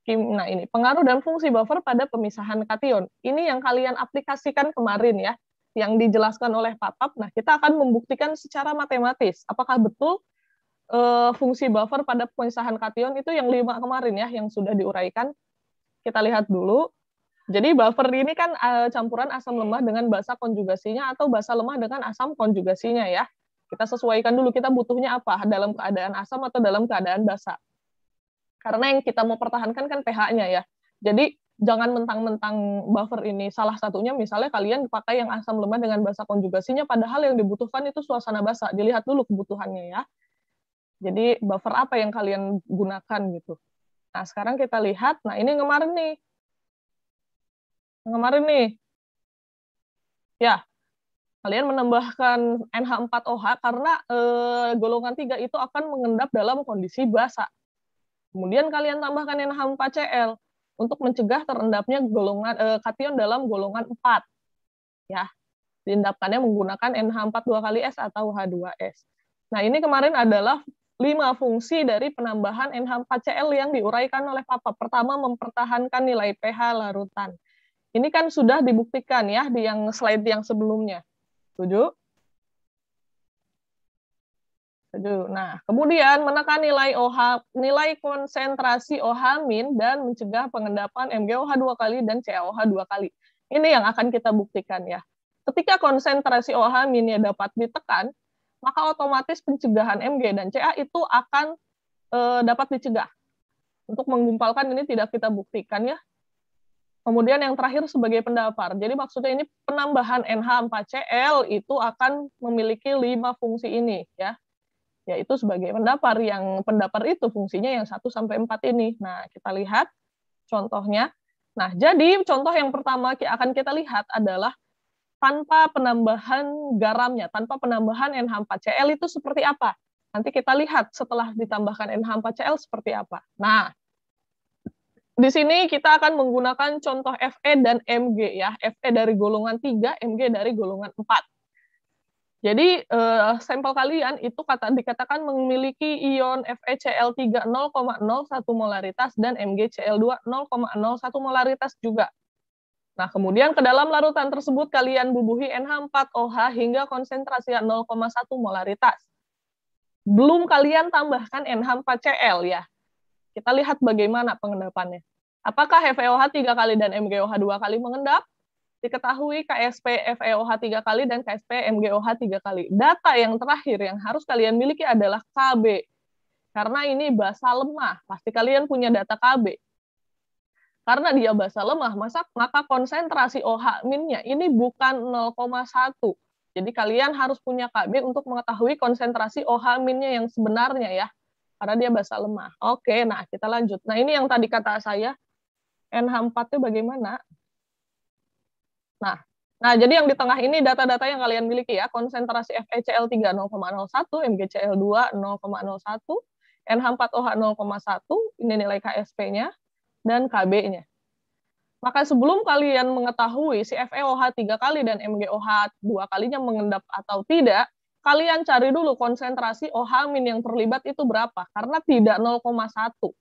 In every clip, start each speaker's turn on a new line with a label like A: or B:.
A: Nah, ini pengaruh dan fungsi buffer pada pemisahan kation. Ini yang kalian aplikasikan kemarin ya, yang dijelaskan oleh Pak Pap. Nah, kita akan membuktikan secara matematis apakah betul fungsi buffer pada pemisahan kation itu yang 5 kemarin ya, yang sudah diuraikan. Kita lihat dulu. Jadi buffer ini kan campuran asam lemah dengan basa konjugasinya atau basa lemah dengan asam konjugasinya ya. Kita sesuaikan dulu kita butuhnya apa, dalam keadaan asam atau dalam keadaan basa. Karena yang kita mau pertahankan kan pH-nya ya. Jadi jangan mentang-mentang buffer ini salah satunya, misalnya kalian pakai yang asam lemah dengan basa konjugasinya, padahal yang dibutuhkan itu suasana basa. Dilihat dulu kebutuhannya ya. Jadi buffer apa yang kalian gunakan gitu. Nah sekarang kita lihat, nah ini kemarin nih. Ya, kalian menambahkan NH4OH karena golongan 3 itu akan mengendap dalam kondisi basa. Kemudian kalian tambahkan NH4Cl untuk mencegah terendapnya golongan kation dalam golongan 4. Ya, diendapkannya menggunakan NH4 2 kali S atau H2S. Nah, ini kemarin adalah 5 fungsi dari penambahan NH4Cl yang diuraikan oleh Papa. Pertama, mempertahankan nilai pH larutan. Ini kan sudah dibuktikan ya di yang slide yang sebelumnya. Setuju? Nah, kemudian menekan nilai konsentrasi OH- dan mencegah pengendapan MgOH 2 kali dan CaOH 2 kali. Ini yang akan kita buktikan ya. Ketika konsentrasi OH- dapat ditekan, maka otomatis pencegahan Mg dan Ca itu akan dapat dicegah. Untuk menggumpalkan ini tidak kita buktikan ya. Kemudian yang terakhir sebagai pendapar. Jadi maksudnya ini penambahan NH4Cl itu akan memiliki 5 fungsi ini ya. Yaitu sebagai pendapar, yang pendapar itu fungsinya yang 1-4 ini. Nah, kita lihat contohnya. Nah, jadi contoh yang pertama akan kita lihat adalah tanpa penambahan garamnya, tanpa penambahan NH4Cl itu seperti apa. Nanti kita lihat setelah ditambahkan NH4Cl seperti apa. Nah, di sini kita akan menggunakan contoh Fe dan Mg ya. Fe dari golongan 3, Mg dari golongan 4. Jadi sampel kalian itu dikatakan memiliki ion FeCl3 0,01 molaritas dan MgCl2 0,01 molaritas juga. Nah, kemudian ke dalam larutan tersebut kalian bubuhi NH4OH hingga konsentrasi 0,1 molaritas. Belum kalian tambahkan NH4Cl ya. Kita lihat bagaimana pengendapannya. Apakah FeOH 3 kali dan MgOH 2 kali mengendap? Diketahui KSP FeOH 3 kali dan KSP MgOH 3 kali. Data yang terakhir yang harus kalian miliki adalah Kb. Karena ini basa lemah, pasti kalian punya data Kb. Karena dia basa lemah, maka konsentrasi OH-nya ini bukan 0,1. Jadi kalian harus punya Kb untuk mengetahui konsentrasi OH-nya yang sebenarnya ya. Karena dia basa lemah. Oke, nah kita lanjut. Nah ini yang tadi kata saya, NH4 itu bagaimana? Nah, jadi yang di tengah ini data-data yang kalian miliki ya, konsentrasi FeCl3 0,01, MgCl2 0,01, NH4OH 0,1, ini nilai KSP-nya, dan Kb-nya. Maka sebelum kalian mengetahui si FeOH 3 kali dan MgOH 2 kalinya mengendap atau tidak, kalian cari dulu konsentrasi OH- yang terlibat itu berapa, karena tidak 0,1.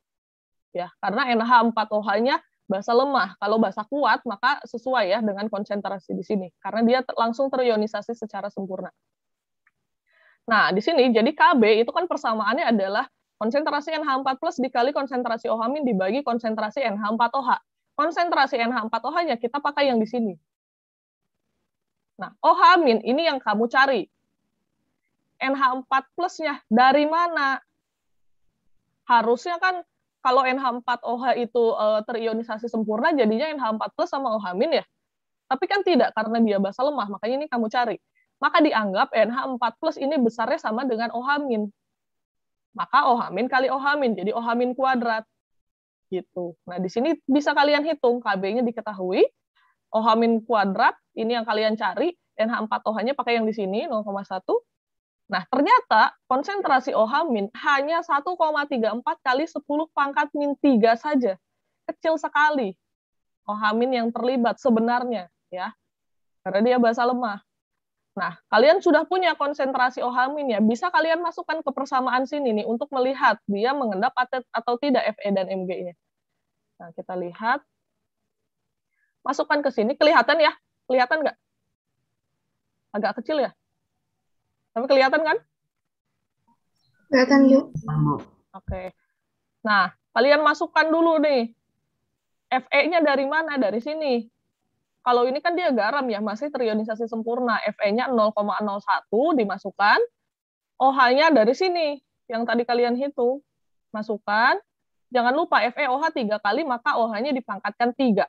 A: Ya, karena NH4OH-nya basa lemah. Kalau basa kuat, maka sesuai ya dengan konsentrasi di sini. Karena dia langsung terionisasi secara sempurna. Nah, di sini, jadi Kb itu kan persamaannya adalah konsentrasi NH4 plus dikali konsentrasi OH- dibagi konsentrasi NH4OH. Konsentrasi NH4OH-nya kita pakai yang di sini. Nah, OH- ini yang kamu cari. NH4 plus-nya dari mana? Harusnya kan kalau NH4OH itu terionisasi sempurna, jadinya NH4 plus sama OH- ya. Tapi kan tidak, karena dia basa lemah, makanya ini kamu cari. Maka dianggap NH4 plus ini besarnya sama dengan OH-. Maka OH- kali OH-, jadi OH- kuadrat. Gitu. Nah, di sini bisa kalian hitung, Kb-nya diketahui, OH- kuadrat, ini yang kalian cari, NH4OH-nya pakai yang di sini, 0,1. Nah, ternyata konsentrasi OH- hanya 1,34 kali 10 pangkat min 3 saja. Kecil sekali OH- yang terlibat sebenarnya, ya. Karena dia basa lemah. Nah, kalian sudah punya konsentrasi OH- ya, bisa kalian masukkan ke persamaan sini nih untuk melihat dia mengendap atau tidak Fe dan Mg-nya. Nah, kita lihat. Masukkan ke sini, kelihatan ya? Kelihatan nggak? Agak kecil ya? Tapi kelihatan kan?
B: Kelihatan, Bu.
A: Oke. Nah, kalian masukkan dulu nih. Fe-nya dari mana? Dari sini. Kalau ini kan dia garam ya, masih terionisasi sempurna. Fe-nya 0,01 dimasukkan. OH-nya dari sini, yang tadi kalian hitung. Masukkan. Jangan lupa FeOH 3 kali, maka OH-nya dipangkatkan 3.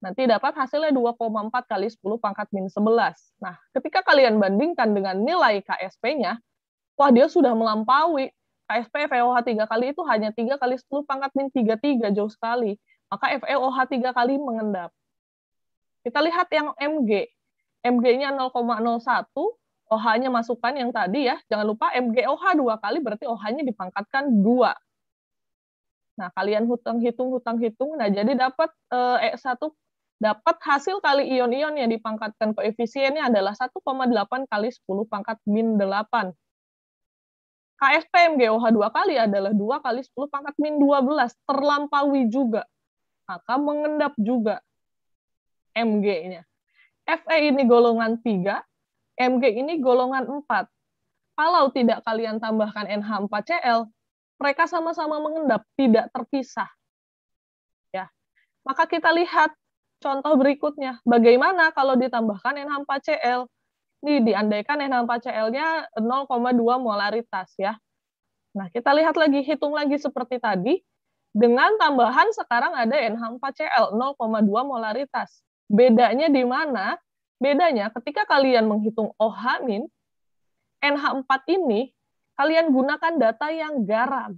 A: Nanti dapat hasilnya 2,4 kali 10 pangkat min 11. Nah, ketika kalian bandingkan dengan nilai KSP-nya, wah dia sudah melampaui. KSP FeOH 3 kali itu hanya 3 kali 10 pangkat min 33, jauh sekali. Maka FeOH 3 kali mengendap. Kita lihat yang Mg. Mg-nya 0,01, OH-nya masukkan yang tadi ya. Jangan lupa MgOH 2 kali, berarti OH-nya dipangkatkan 2. Nah, kalian hitung. Nah, jadi dapat E1, dapat hasil kali ion-ion yang dipangkatkan koefisiennya adalah 1,8 kali 10 pangkat min 8. KSP MgOH 2 kali adalah 2 kali 10 pangkat min 12. Terlampaui juga. Maka mengendap juga Mg-nya. Fe ini golongan 3, Mg ini golongan 4. Kalau tidak kalian tambahkan NH4Cl, mereka sama-sama mengendap, tidak terpisah. Ya. Maka kita lihat contoh berikutnya. Bagaimana kalau ditambahkan NH4Cl? Ini diandaikan NH4Cl-nya 0,2 molaritas ya. Nah, kita lihat lagi, hitung lagi seperti tadi. Dengan tambahan sekarang ada NH4Cl 0,2 molaritas. Bedanya di mana? Bedanya ketika kalian menghitung OH min, NH4 ini kalian gunakan data yang garam.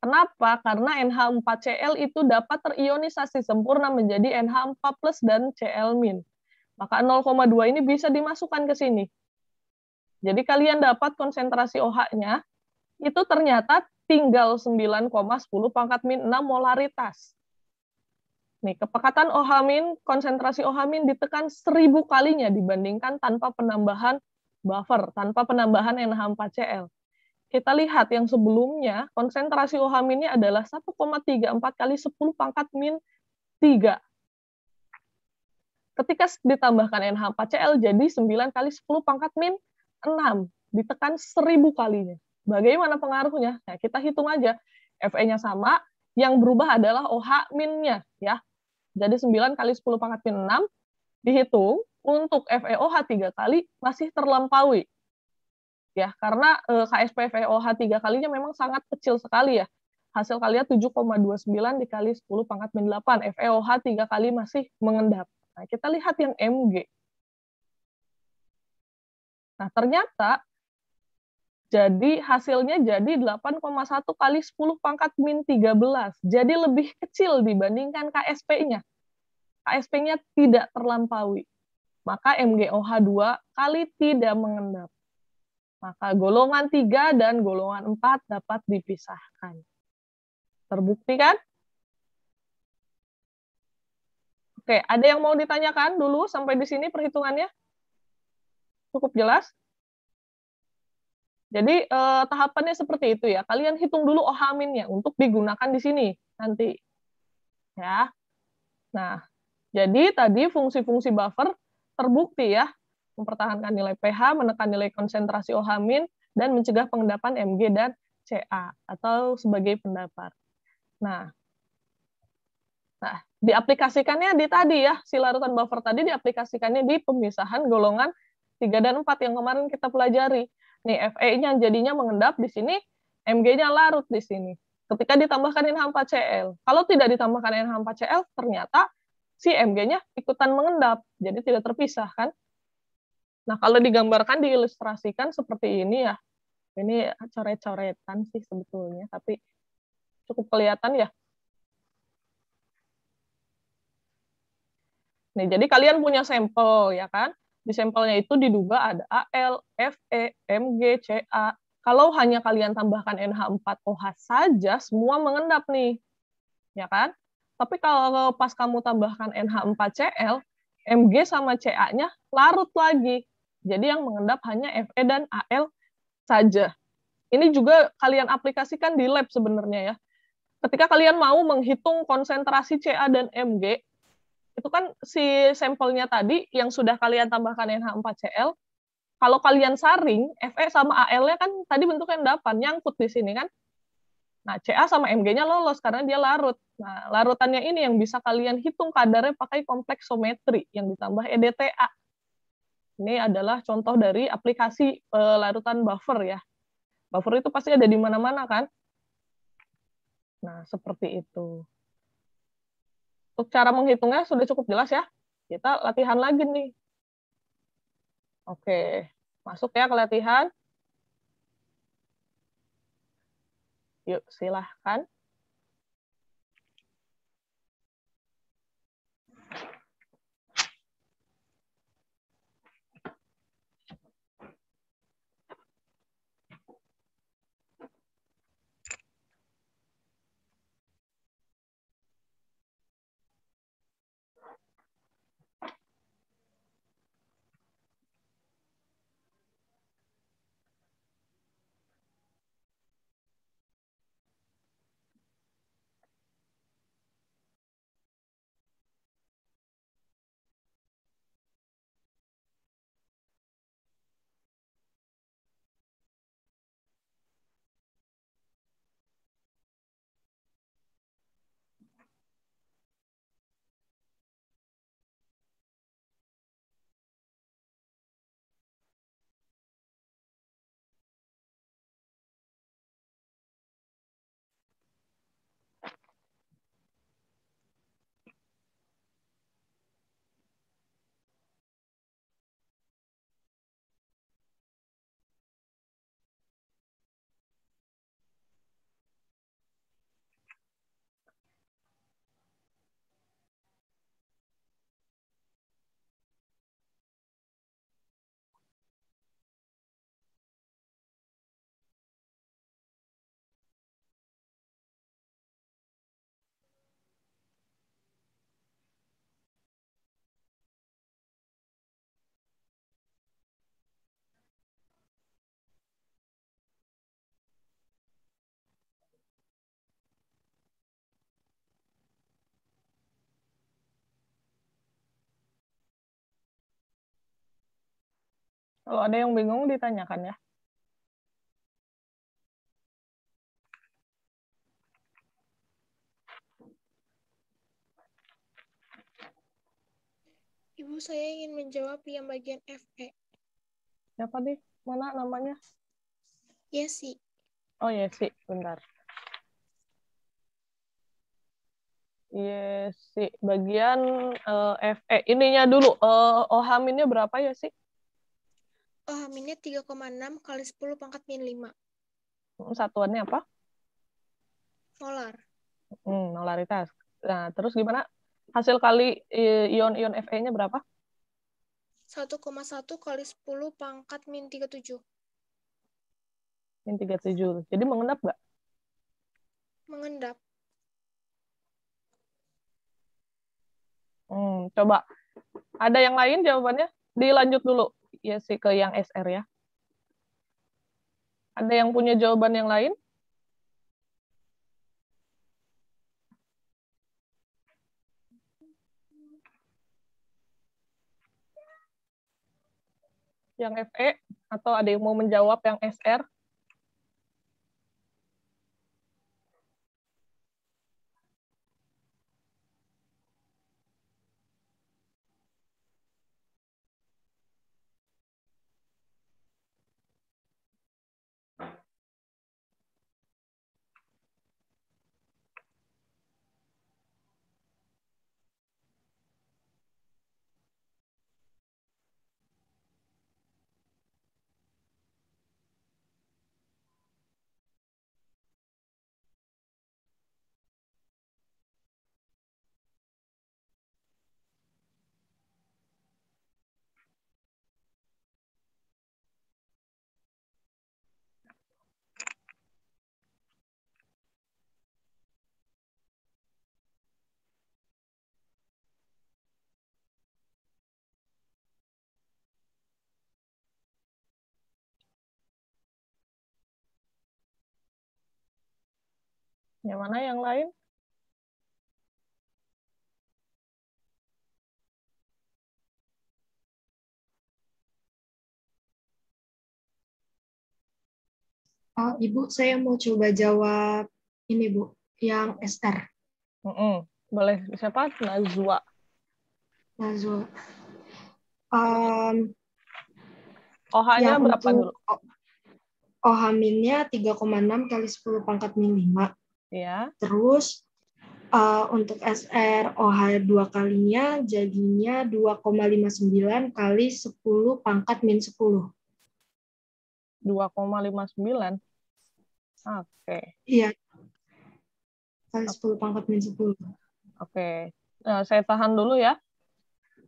A: Kenapa? Karena NH4Cl itu dapat terionisasi sempurna menjadi NH4 plus dan Cl min. Maka 0,2 ini bisa dimasukkan ke sini. Jadi kalian dapat konsentrasi OH-nya itu ternyata tinggal 9,10 pangkat min 6 molaritas. Nih, kepekatan OH min, konsentrasi OH min ditekan 1000 kalinya dibandingkan tanpa penambahan buffer, tanpa penambahan NH4Cl. Kita lihat yang sebelumnya, konsentrasi OH min-nya adalah 1,34 kali 10 pangkat min 3. Ketika ditambahkan NH4Cl jadi 9 kali 10 pangkat min 6. Ditekan 1000 kalinya. Bagaimana pengaruhnya? Nah, kita hitung aja. Fe-nya sama, yang berubah adalah OH min-nya. Ya. Jadi 9 kali 10 pangkat min 6 dihitung, untuk FeOH 3 kali masih terlampaui. Ya, karena KSP FeOH 3 kalinya memang sangat kecil sekali ya. Hasil kalian 7,29 dikali 10 pangkat min 8. FeOH 3 kali masih mengendap. Nah, kita lihat yang Mg. Nah, ternyata jadi hasilnya jadi 8,1 kali 10 pangkat min 13. Jadi lebih kecil dibandingkan KSP-nya. KSP-nya tidak terlampaui. Maka MgOH 2 kali tidak mengendap. Maka golongan 3 dan golongan 4 dapat dipisahkan. Terbukti kan? Oke, ada yang mau ditanyakan dulu sampai di sini perhitungannya? Cukup jelas? Jadi tahapannya seperti itu ya. Kalian hitung dulu OH min-nya untuk digunakan di sini nanti. Ya. Nah, jadi tadi fungsi-fungsi buffer terbukti ya. Mempertahankan nilai pH, menekan nilai konsentrasi OH min, dan mencegah pengendapan Mg dan Ca atau sebagai pendapar. Nah, diaplikasikannya di tadi ya, si larutan buffer tadi diaplikasikannya di pemisahan golongan 3 dan 4 yang kemarin kita pelajari. Nih, Fe-nya jadinya mengendap di sini, Mg-nya larut di sini. Ketika ditambahkan NH4Cl. Kalau tidak ditambahkan NH4Cl, ternyata si Mg-nya ikutan mengendap, jadi tidak terpisah kan. Nah, kalau digambarkan, diilustrasikan seperti ini ya. Ini coret-coretan sih sebetulnya, tapi cukup kelihatan ya. Nih, jadi kalian punya sampel ya kan? Di sampelnya itu diduga ada Al, Fe, Mg, Ca. Kalau hanya kalian tambahkan NH4OH saja, semua mengendap nih. Ya kan? Tapi kalau pas kamu tambahkan NH4Cl, Mg sama Ca-nya larut lagi. Jadi yang mengendap hanya Fe dan Al saja. Ini juga kalian aplikasikan di lab sebenarnya ya. ketika kalian mau menghitung konsentrasi Ca dan Mg, itu kan si sampelnya tadi yang sudah kalian tambahkan NH4Cl, kalau kalian saring, Fe sama Al-nya kan tadi bentuknya endapan, nyangkut di sini kan. Nah, Ca sama Mg-nya lolos karena dia larut. Nah, larutannya ini yang bisa kalian hitung kadarnya pakai kompleksometri yang ditambah EDTA. Ini adalah contoh dari aplikasi larutan buffer ya. Buffer itu pasti ada di mana-mana kan? Nah, seperti itu. Untuk cara menghitungnya sudah cukup jelas ya. Kita latihan lagi nih. Oke, masuk ya ke latihan. Yuk, silahkan. Kalau ada yang bingung, ditanyakan ya.
B: Ibu, saya ingin menjawab yang bagian FE.
A: Siapa nih? Mana namanya?
B: Yesi.
A: Oh, Yesi. Bentar. Yesi. Bagian FE. Ininya dulu. OH-nya berapa ya sih?
B: OH-nya 3,6 kali 10 pangkat min 5.
A: Satuannya apa?
B: Molar.
A: Molaritas. Nah, terus gimana? Hasil kali ion-ion Fe-nya berapa?
B: 1,1 kali 10 pangkat min 37.
A: Min 37. Jadi mengendap nggak?
B: Mengendap.
A: Coba. Ada yang lain jawabannya? Dilanjut dulu. Ya sih ke yang SR ya. Ada yang punya jawaban yang lain? Yang FE? Atau ada yang mau menjawab yang SR? Yang mana yang lain?
C: Oh, Ibu, saya mau coba jawab ini, Bu, yang SR.
A: Boleh, siapa? Najwa.
C: Nazwa. Um,
A: OH-nya
C: yang
A: berapa dulu?
C: untuk OH-nya 3,6 kali 10 pangkat min 5.
A: Ya.
C: Terus untuk SR OH 2 kalinya jadinya 2,59 kali 10 pangkat min 10.
A: 2,59. Oke.
C: Iya. Kali 10 pangkat min 10.
A: Oke. Saya tahan dulu ya.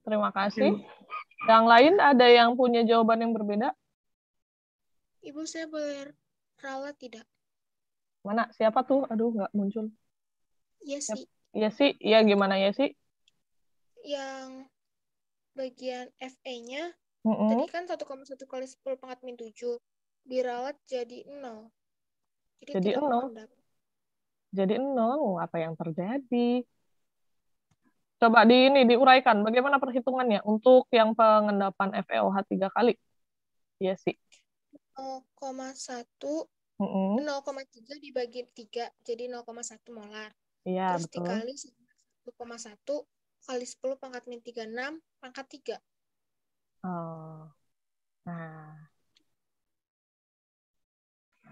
A: Terima kasih.
C: Oke.
A: Yang lain ada yang punya jawaban yang berbeda?
B: Ibu, saya boleh ralat tidak?
A: Mana? Siapa tuh? Aduh, nggak muncul.
B: Iya sih.
A: Iya sih. Iya, gimana ya sih?
B: Yang bagian FE-nya,
A: Mm-mm.
B: tadi kan 1,1 kali 10 pangkat min 7. Diralat jadi 0. Jadi
A: Jadi
B: tidak
A: 0.
B: mengendap.
A: Jadi 0. Apa yang terjadi? Coba diuraikan. Bagaimana perhitungannya untuk yang pengendapan FeOH 3 kali? Iya sih.
B: 0,1
A: Mm-mm.
B: 0,3 dibagi 3 jadi 0,1 molar.
A: Iya,
B: Terus
A: betul.
B: dikali 1,1 kali 10 pangkat min 36 pangkat 3.
A: Oh. Nah.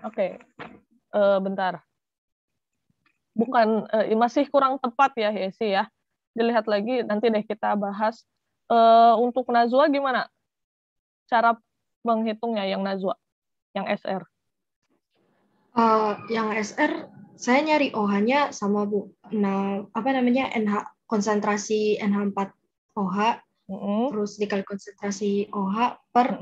A: Oke. Bentar. Bukan, masih kurang tepat ya, Yesi ya. Dilihat lagi, nanti deh kita bahas. Untuk Najwa gimana? Cara menghitungnya yang Najwa, yang SR.
C: Yang SR saya nyari OH-nya sama, Bu. Nah, apa namanya? Konsentrasi NH4 OH terus dikali konsentrasi OH per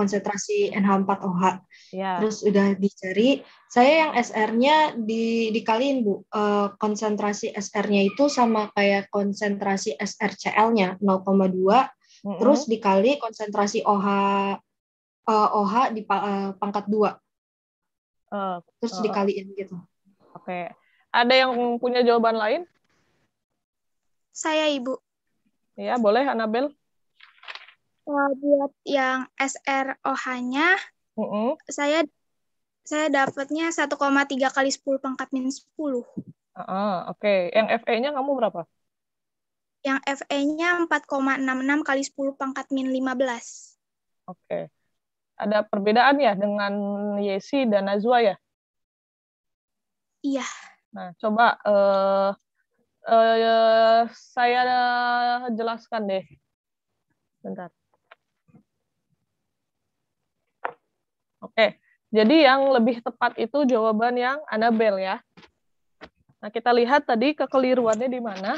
C: konsentrasi NH4 OH.
A: Ya.
C: Terus udah dicari, saya yang SR-nya dikaliin, Bu. Konsentrasi SR-nya itu sama kayak konsentrasi SRCl-nya 0,2, terus dikali konsentrasi OH di pangkat 2. Terus dikaliin gitu.
A: Oke. Ada yang punya jawaban lain?
D: Saya, Ibu.
A: Ya, boleh, Anabel.
D: Buat yang SROH-nya, saya dapatnya 1,3 kali 10 pangkat min 10.
A: Oke. Yang FE-nya kamu berapa?
D: Yang FE-nya 4,66 kali 10 pangkat min 15.
A: Oke. Ada perbedaan ya dengan Yesi dan Najwa ya?
D: Iya.
A: Nah, coba saya jelaskan deh. Bentar. Oke, jadi yang lebih tepat itu jawaban yang Anabel ya. Nah, kita lihat tadi kekeliruannya di mana.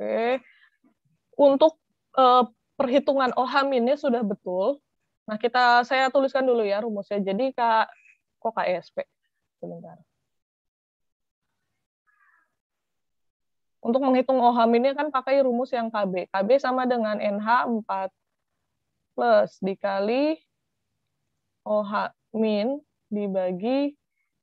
A: Oke. Untuk perhitungan OH-nya sudah betul. Nah, saya tuliskan dulu ya rumusnya. Jadi kok KSP? Sebentar. Untuk menghitung OH-nya kan pakai rumus yang KB. KB sama dengan NH4 plus dikali OH min dibagi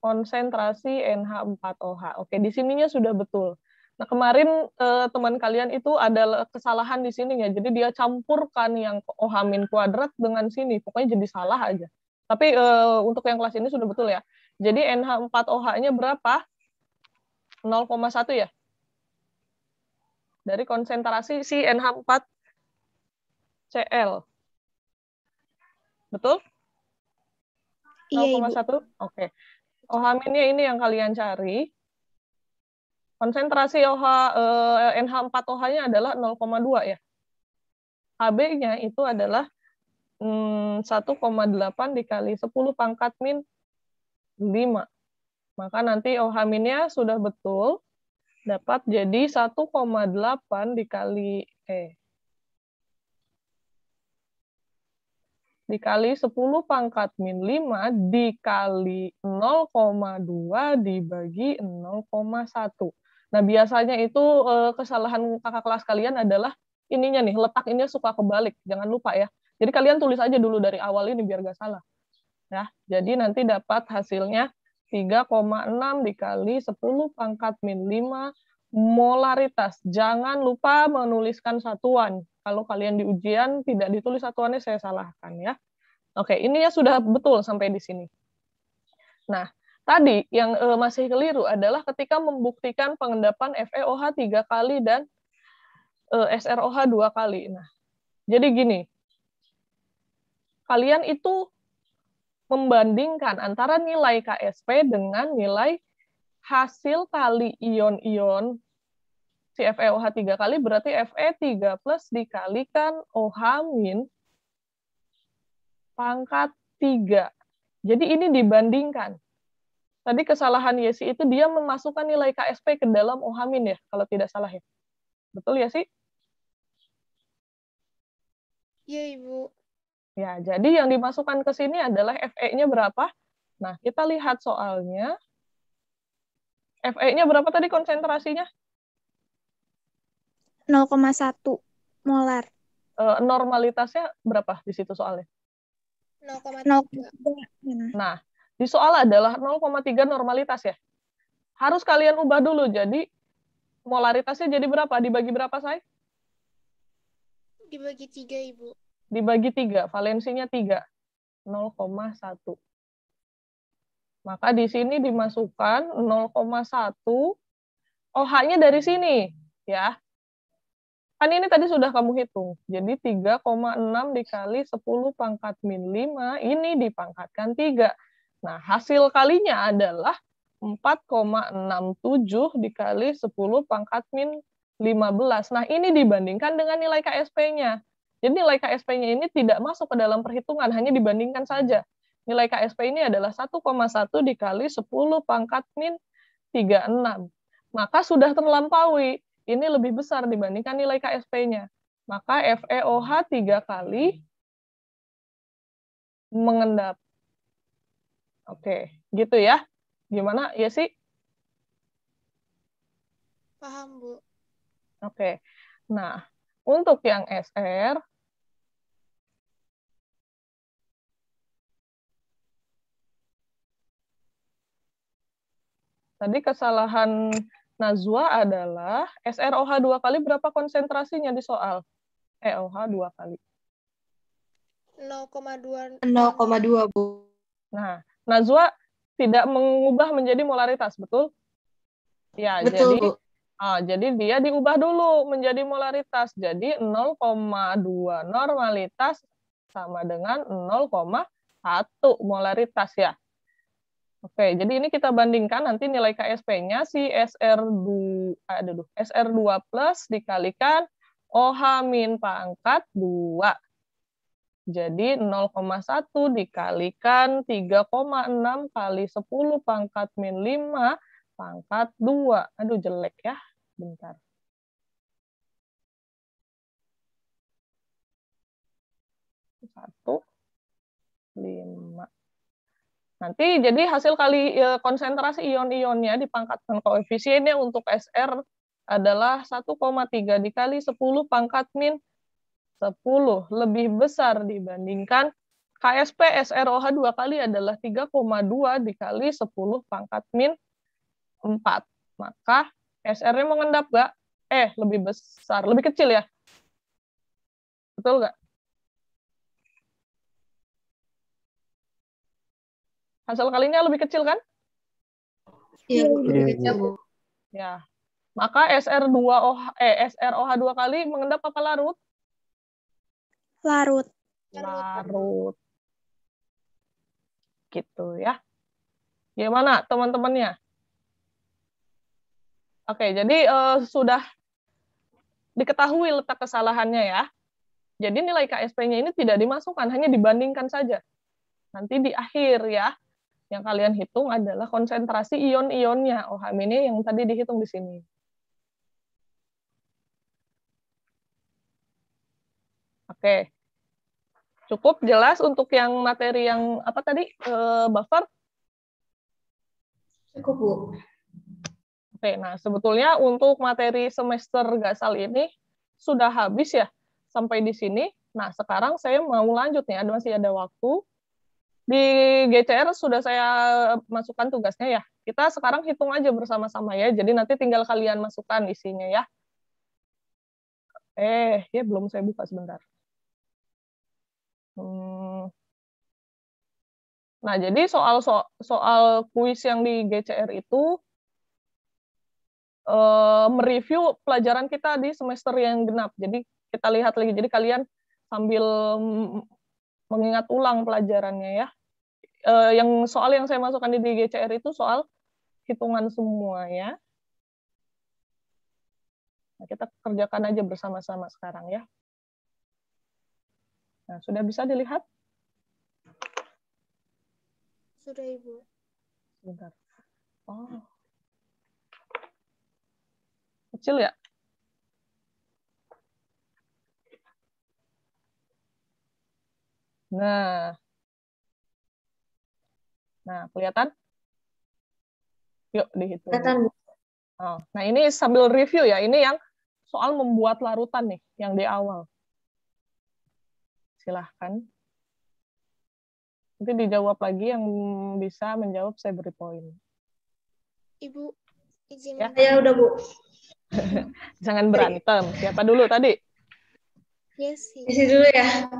A: konsentrasi NH4OH. Oke, di sininya sudah betul. Nah, kemarin teman kalian itu ada kesalahan di sini ya. Jadi dia campurkan yang OH min kuadrat dengan sini. Pokoknya jadi salah aja. Tapi untuk yang kelas ini sudah betul ya. Jadi NH4OH-nya berapa? 0,1 ya? Dari konsentrasi si NH4Cl. Betul?
D: Iya, Ibu.
A: 0,1? Oke. OH-nya ini yang kalian cari. Konsentrasi NH4OH-nya adalah 0,2 ya. Hb-nya itu adalah 1,8 dikali 10 pangkat min 5. Maka nanti OH-nya sudah betul. Dapat jadi 1,8 dikali 10 pangkat min 5 dikali 0,2 dibagi 0,1. Nah, biasanya itu kesalahan kakak kelas kalian adalah ininya nih, letak ini suka kebalik. Jangan lupa ya. Jadi kalian tulis aja dulu dari awal ini biar gak salah. Ya, jadi nanti dapat hasilnya 3,6 dikali 10 pangkat min 5 molaritas. Jangan lupa menuliskan satuan. Kalau kalian di ujian tidak ditulis satuannya, saya salahkan ya. Oke, ini ya sudah betul sampai di sini. Nah, tadi yang masih keliru adalah ketika membuktikan pengendapan FeOH 3 kali dan SrOH 2 kali. Nah, jadi gini, kalian itu membandingkan antara nilai KSP dengan nilai hasil kali ion-ion si FeOH 3 kali, berarti Fe3 plus dikalikan OH min pangkat 3. Jadi ini dibandingkan. Tadi kesalahan Yesi itu dia memasukkan nilai KSP ke dalam OH min ya, kalau tidak salah ya. Betul ya sih?
B: Iya, Ibu.
A: Ya, jadi yang dimasukkan ke sini adalah Fe-nya berapa? Nah, kita lihat soalnya. Fe-nya berapa tadi konsentrasinya?
D: 0,1 molar.
A: Normalitasnya berapa di situ soalnya?
B: 0,3.
A: Nah, di soal adalah 0,3 normalitas ya. Harus kalian ubah dulu. Jadi, molaritasnya jadi berapa? Dibagi berapa, Say?
B: Dibagi 3, Ibu.
A: Dibagi 3, valensinya 3. 0,1. Maka di sini dimasukkan 0,1. OH-nya dari sini, ya. Kan ini tadi sudah kamu hitung. Jadi 3,6 dikali 10 pangkat min 5, ini dipangkatkan 3. Nah, hasil kalinya adalah 4,67 dikali 10 pangkat min 15. Nah, ini dibandingkan dengan nilai KSP-nya. Jadi nilai KSP-nya ini tidak masuk ke dalam perhitungan, hanya dibandingkan saja. Nilai KSP ini adalah 1,1 dikali 10 pangkat min 36. Maka sudah terlampaui. Ini lebih besar dibandingkan nilai KSP-nya. Maka FeOH 3 kali mengendap. Oke, gitu ya. Gimana, ya sih?
B: Paham, Bu.
A: Oke. Nah, untuk yang SR, tadi kesalahan Najwa adalah SrOH 2 kali berapa konsentrasinya di soal? OH 2 kali.
B: 0,2.
C: 0,2, Bu.
A: Nah, Najwa tidak mengubah menjadi molaritas, betul? Ya,
C: Betul,
A: jadi
C: Bu.
A: jadi dia diubah dulu menjadi molaritas. Jadi 0,2 normalitas sama dengan 0,1 molaritas ya. Oke, jadi ini kita bandingkan nanti nilai KSP-nya si SR2 plus dikalikan OH min pangkat 2. Jadi 0,1 dikalikan 3,6 kali 10 pangkat min 5 pangkat 2. Aduh, jelek ya. Bentar. Satu, 5. Nanti jadi hasil kali konsentrasi ion-ionnya dipangkatkan koefisiennya untuk SR adalah 1,3 dikali 10 pangkat min 10. Lebih besar dibandingkan KSP SrOH 2 kali adalah 3,2 dikali 10 pangkat min 4. Maka SR-nya mengendap nggak? Lebih besar. Lebih kecil ya? Betul nggak? Hasil kalinya lebih kecil kan?
C: Iya, Bu.
E: Iya,
C: Iya, Bu.
A: Ya. Maka SrOH 2 kali mengendap apa larut?
D: Larut.
A: Larut. Gitu ya. Gimana teman-temannya? Oke, jadi sudah diketahui letak kesalahannya ya. Jadi nilai KSP-nya ini tidak dimasukkan, hanya dibandingkan saja. Nanti di akhir ya, yang kalian hitung adalah konsentrasi ion-ionnya. OH ini yang tadi dihitung di sini. Oke. Cukup jelas untuk yang materi yang apa tadi? Buffer?
C: Cukup, Bu.
A: Oke, nah sebetulnya untuk materi semester Gasal ini sudah habis ya sampai di sini. Nah, sekarang saya mau lanjut nih, masih ada waktu. Di GCR sudah saya masukkan tugasnya ya. Kita sekarang hitung aja bersama-sama ya. Jadi nanti tinggal kalian masukkan isinya ya. Ya belum saya buka sebentar. Nah, jadi soal kuis yang di GCR itu mereview pelajaran kita di semester yang genap. Jadi kita lihat lagi. Jadi kalian sambil mengingat ulang pelajarannya ya. Yang soal yang saya masukkan di GCR itu soal hitungan semua ya. Nah, kita kerjakan aja bersama-sama sekarang ya. Nah, sudah bisa dilihat?
B: Sudah, Ibu.
A: Sebentar. Oh. Kecil ya? Nah, kelihatan? Yuk dihitung.
C: Kelihatan.
A: Oh, nah ini sambil review ya. Ini yang soal membuat larutan nih, yang di awal. Silahkan. Nanti dijawab lagi yang bisa menjawab saya beri poin.
B: Ibu, izin.
A: Ya,
C: ya udah Bu.
A: Jangan berantem. Siapa dulu tadi?
B: Yesi.
C: Isi dulu ya.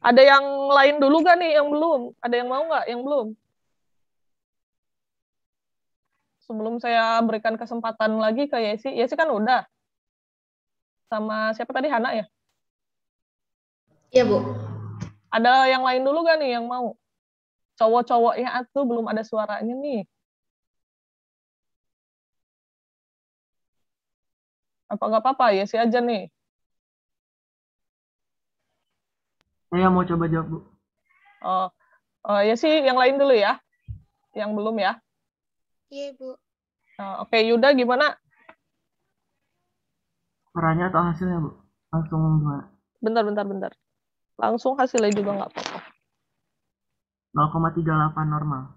A: Ada yang lain dulu gak nih yang belum? Ada yang mau nggak yang belum? Sebelum saya berikan kesempatan lagi ke Yesi. Yesi kan udah. Sama siapa tadi? Hana ya?
C: Iya Bu.
A: Ada yang lain dulu gak nih yang mau? Cowok-cowoknya atuh belum ada suaranya nih. Apa nggak apa-apa? Yesi aja nih.
E: Saya mau coba jawab, Bu.
A: Yesi yang lain dulu ya. Yang belum ya.
B: Iya, Bu.
A: Oke, Yuda gimana?
E: Perannya atau hasilnya, Bu? Langsung gimana?
A: Bentar. Langsung hasilnya juga nggak apa-apa.
E: 0,38 normal.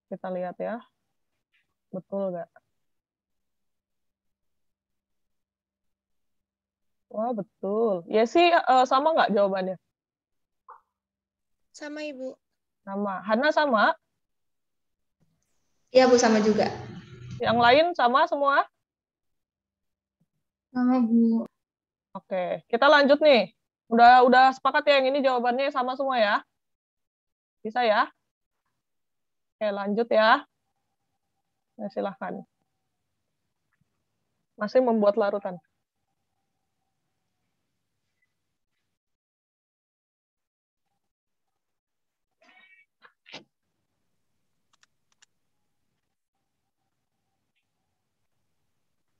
A: Kita lihat ya. Betul nggak? Wah, betul. Yesi sama nggak jawabannya?
B: Sama, Ibu.
A: Sama. Hana sama?
C: Iya Bu, sama juga.
A: Yang lain sama semua?
C: Sama Bu.
A: Oke, kita lanjut nih. Udah sepakat ya yang ini jawabannya sama semua ya? Bisa ya? Oke, lanjut ya. Nah, silahkan. Masih membuat larutan.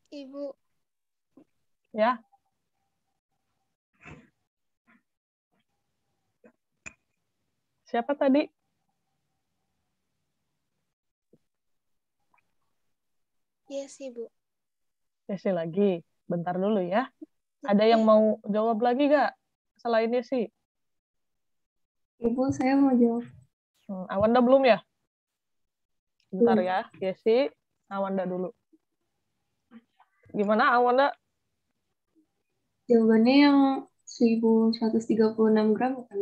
B: Ibu.
A: Ya. Siapa tadi?
B: Yes, Ibu.
A: Yesi lagi. Bentar dulu ya. Ada yang mau jawab lagi nggak? Selain Yesi?
C: Ibu, saya mau jawab.
A: Awanda belum ya? Bentar ya. Yesi, Awanda dulu. Gimana Awanda?
C: Jawabannya yang 1136 gram kan?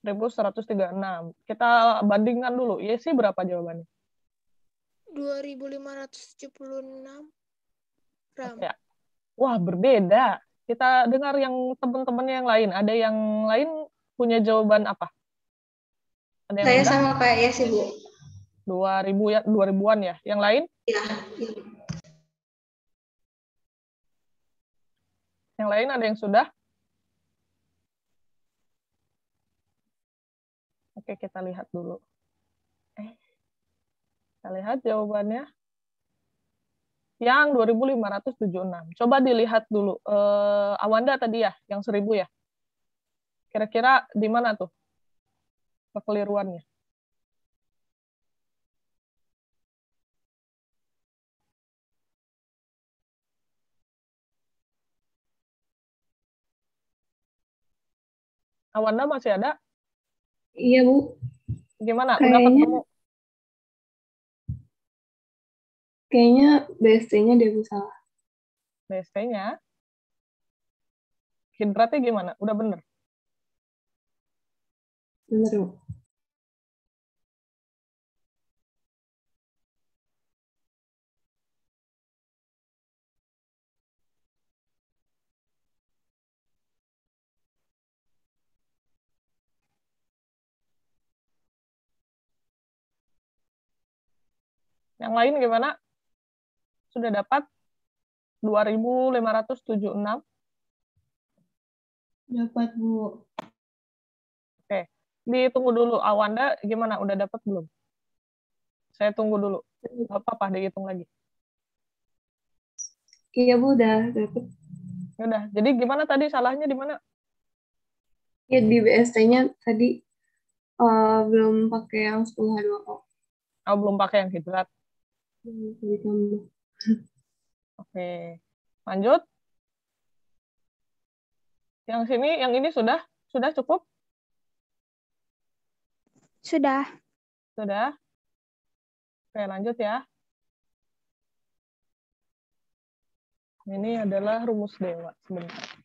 A: 1136. Kita bandingkan dulu. Yesi berapa jawabannya?
B: 2576 gram.
A: Ya. Wah, berbeda. Kita dengar yang teman-temannya yang lain. Ada yang lain punya jawaban apa? Ada yang
C: Saya
A: udah?
C: sama kayak ya sih Bu.
A: 2000 ya, 2000-an ya. Yang lain?
C: Iya.
A: Yang lain ada yang sudah? Oke, kita lihat dulu. Kita lihat jawabannya. Yang 2576. Coba dilihat dulu. Awanda tadi ya, yang 1000 ya. Kira-kira di mana tuh kekeliruannya? Awanda masih ada?
C: Iya Bu.
A: Gimana? Udah
C: Kayaknya
A: ketemu?
F: Kayaknya BST-nya dia bisa.
A: BST-nya. Hidratnya gimana? Udah bener?
F: Bener, Bu.
A: Yang lain gimana? Sudah dapat 2.576.
F: Dapat, Bu.
A: Oke. Ditunggu dulu. Awanda gimana? Udah dapat belum? Saya tunggu dulu. Nggak apa-apa, dihitung lagi.
F: Iya, Bu, udah dapat.
A: Udah. Jadi gimana tadi? Salahnya di mana?
F: Ya, di BST-nya tadi belum pakai yang 10H2O.
A: Oh, belum pakai yang hidrat.
F: Ditambah.
A: Oke. Lanjut. Yang sini, yang ini sudah cukup?
D: Sudah.
A: Sudah. Oke, lanjut ya. Ini adalah rumus dewa. Sebentar.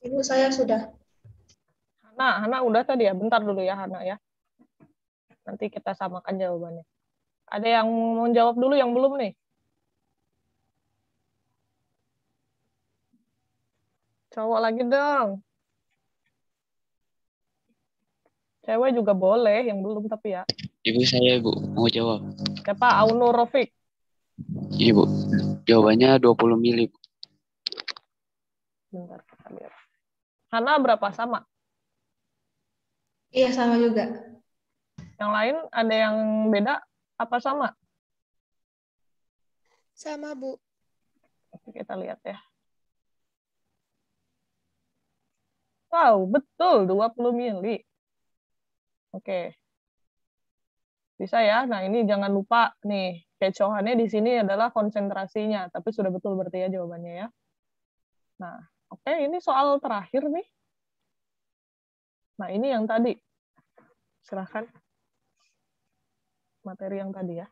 B: Ibu saya sudah.
A: Hana udah tadi ya. Bentar dulu ya, Hana ya. Nanti kita samakan jawabannya. Ada yang mau jawab dulu yang belum nih? Cowok lagi dong. Cewek juga boleh, yang belum tapi ya.
G: Ibu saya, Bu, mau jawab.
A: Siapa? Auno Rofik.
G: Ibu, jawabannya 20 mili, Bu.
A: Bentar, kita lihat. Hana berapa? Sama?
C: Iya, sama juga.
A: Yang lain ada yang beda? Apa sama?
B: Sama, Bu.
A: Oke, kita lihat ya. Wow, betul 20 mili. Oke. Bisa ya. Nah, ini jangan lupa nih, kecohannya di sini adalah konsentrasinya, tapi sudah betul berarti ya jawabannya ya. Nah, oke, ini soal terakhir nih. Nah, ini yang tadi. Silahkan. Materi yang tadi ya.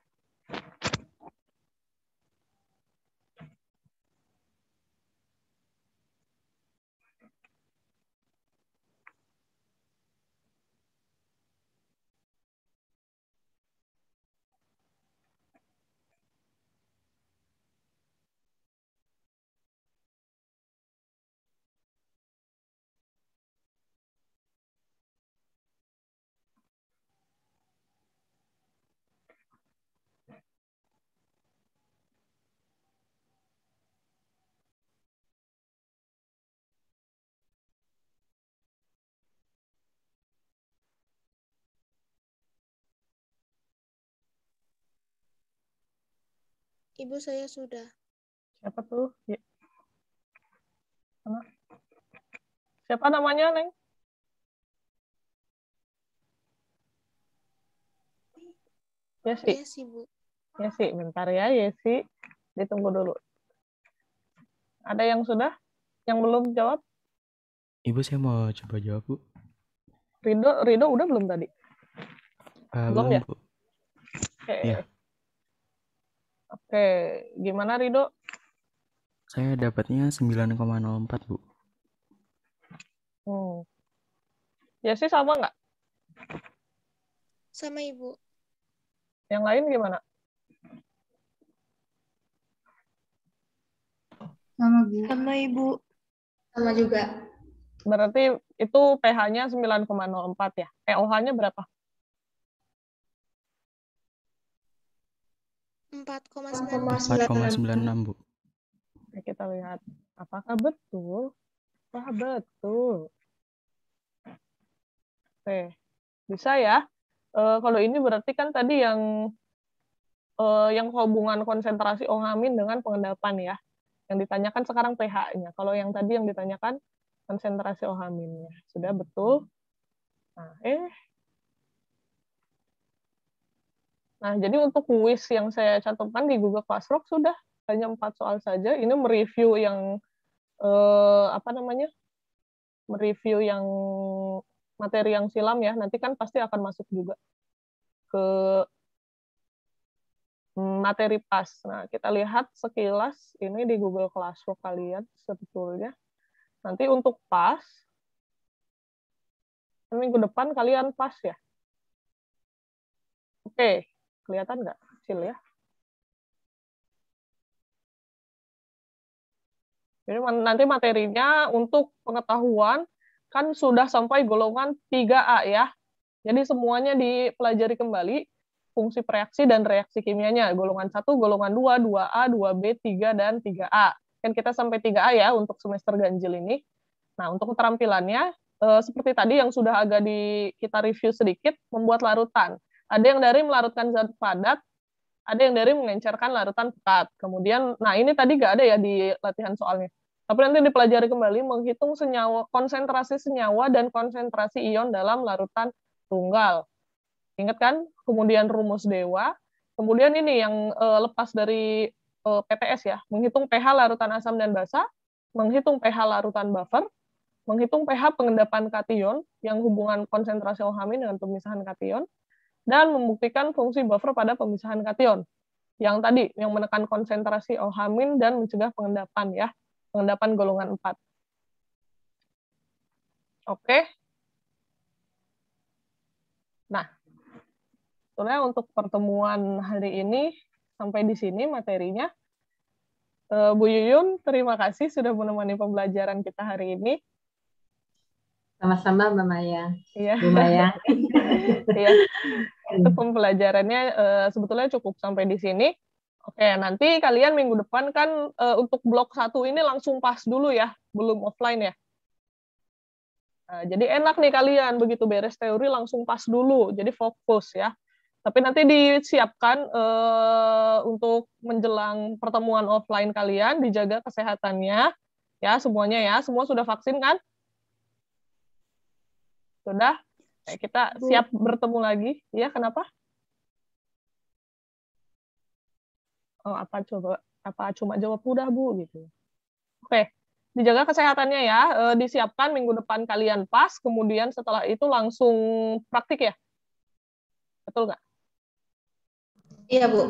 B: Ibu saya sudah.
A: Siapa tuh? Ya. Siapa namanya, Neng? Yesi.
B: Yesi, Bu.
A: Yesi, bentar ya, Yesi. Ditunggu dulu. Ada yang sudah? Yang belum jawab?
H: Ibu, saya mau coba jawab, Bu.
A: Rido udah belum tadi? Belum ya?
H: Bu.
A: Oke.
H: Ya.
A: Oke, gimana Rido?
H: Saya dapatnya 9,04, Bu.
A: Yesi sama nggak?
B: Sama, Ibu.
A: Yang lain gimana?
F: Sama, Bu.
C: Sama Ibu. Sama juga.
A: Berarti itu pH-nya 9,04 ya. OH-nya berapa?
D: 4,96.
H: 4,96 Bu.
A: Oke, kita lihat. Apakah betul? Wah, betul. Oke, bisa ya. Kalau ini berarti kan tadi yang hubungan konsentrasi OH- dengan pengendapan ya. Yang ditanyakan sekarang pH-nya. Kalau yang tadi yang ditanyakan konsentrasi OH-nya. Sudah betul. Nah, jadi untuk kuis yang saya cantumkan di Google Classroom sudah hanya 4 soal saja. Ini mereview yang mereview yang materi yang silam ya. Nanti kan pasti akan masuk juga ke materi PAS. Nah, kita lihat sekilas ini di Google Classroom kalian sebetulnya. Nanti untuk PAS, minggu depan kalian PAS ya. Oke, kelihatan nggak? Kecil ya. Jadi nanti materinya untuk pengetahuan kan sudah sampai golongan 3A ya. Jadi semuanya dipelajari kembali, fungsi reaksi dan reaksi kimianya. Golongan 1, golongan 2, 2A, 2B, 3, dan 3A. Kan kita sampai 3A ya untuk semester ganjil ini. Nah, untuk keterampilannya, seperti tadi yang sudah agak kita review sedikit, membuat larutan. Ada yang dari melarutkan zat padat, ada yang dari mengencerkan larutan pekat. Kemudian, nah ini tadi nggak ada ya di latihan soalnya. Tapi nanti dipelajari kembali menghitung senyawa, konsentrasi senyawa dan konsentrasi ion dalam larutan tunggal. Ingat kan? Kemudian rumus dewa. Kemudian ini yang lepas dari PPS ya, menghitung pH larutan asam dan basa, menghitung pH larutan buffer, menghitung pH pengendapan kation yang hubungan konsentrasi OH- dengan pemisahan kation, dan membuktikan fungsi buffer pada pemisahan kation. Yang tadi, yang menekan konsentrasi OH- dan mencegah pengendapan ya, pengendapan golongan 4. Oke. Nah, sebenarnya untuk pertemuan hari ini sampai di sini materinya. Bu Yuyun, terima kasih sudah menemani pembelajaran kita hari ini.
I: Sama-sama Mbak Maya.
A: Iya.
I: Bu Maya.
A: Iya. Itu pembelajarannya sebetulnya cukup sampai di sini. Oke, nanti kalian minggu depan kan untuk blok 1 ini langsung PAS dulu ya, belum offline ya. Nah, jadi enak nih kalian, begitu beres teori langsung PAS dulu, jadi fokus ya. Tapi nanti disiapkan untuk menjelang pertemuan offline kalian, dijaga kesehatannya, ya semuanya ya. Semua sudah vaksin kan? Sudah? Kita siap bertemu lagi. Ya, kenapa? Oh, apa coba? Apa cuma jawab udah, Bu? Gitu. Oke. Dijaga kesehatannya ya, disiapkan minggu depan kalian PAS, kemudian setelah itu langsung praktik ya? Betul nggak?
C: Iya, Bu.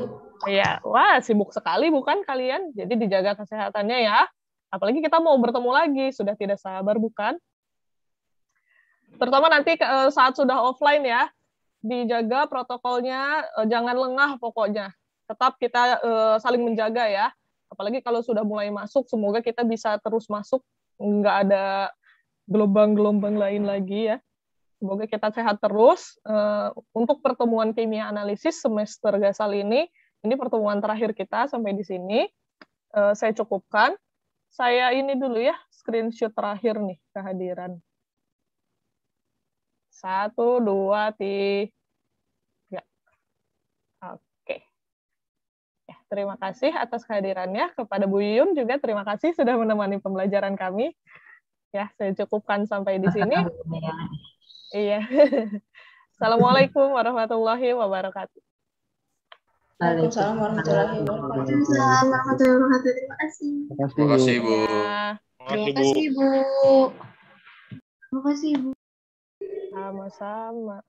A: Iya, wah sibuk sekali bukan kalian? Jadi dijaga kesehatannya ya. Apalagi kita mau bertemu lagi, sudah tidak sabar bukan? Terutama nanti saat sudah offline ya, dijaga protokolnya, jangan lengah pokoknya. Tetap kita saling menjaga ya. Apalagi kalau sudah mulai masuk, semoga kita bisa terus masuk, nggak ada gelombang-gelombang lain lagi ya. Semoga kita sehat terus. Untuk pertemuan kimia analisis semester Gasal ini pertemuan terakhir kita sampai di sini. Saya cukupkan. Saya ini dulu ya, screenshot terakhir nih kehadiran. 1, 2, 3. Oke. Ya, terima kasih atas kehadirannya. Kepada Bu Yuyun juga terima kasih sudah menemani pembelajaran kami. Ya, saya cukupkan sampai di sini. Iya. Assalamualaikum warahmatullahi wabarakatuh.
C: Waalaikumsalam warahmatullahi wabarakatuh.
F: Waalaikumsalam warahmatullahi wabarakatuh. Terima kasih.
J: Terima kasih, Bu.
C: Terima kasih, Bu.
F: Terima kasih, Bu.
A: Sama-sama.